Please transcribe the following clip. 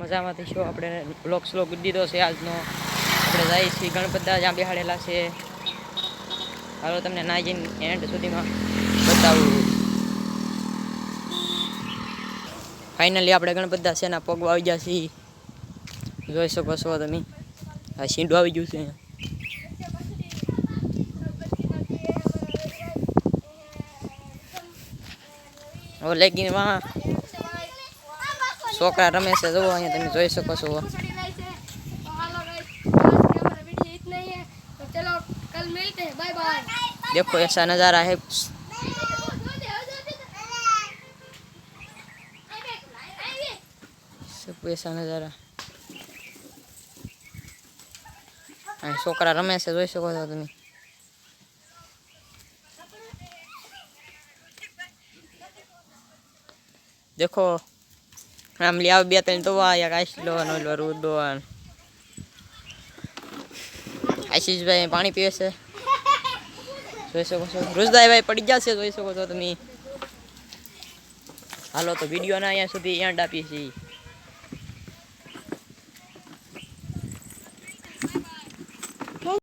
મજામાંથી શું આપણે blog slow દીધો છે આજનો. આપણે જઈએ છીએ ગણપત જ્યાં બેહાડેલા છે. હાલો તમને ના જઈને એન્ડ સુધીમાં બતાવું. ફાઇનલી આપણે ગણપત દાસના પગવા આવી ગયા છીએ. જોઈ શકો છો તમે. આ શીંડું આવી ગયું છે અહીંયા. ઓ લેગીન વાહ છોકરા રમે છે જુઓ અહીંયા તમે જોઈ શકો છો. देखो ऐसा नज़ारा है. सब ऐसा नज़ारा. छोकरा रमे से જોઈ શકો છો તમે. देखो આમ લ્યાવ બે ત્રણ તો આયા કાશલો નો ઓલો રૂડો આશીષભાઈ પાણી પીવે છે જોઈ શકો છો. રુજદાઈભાઈ પડી જશે જોઈ શકો છો તમે. હાલો તો વિડીયોના અહીંયા સુધી એન્ડ આપીએ છીએ.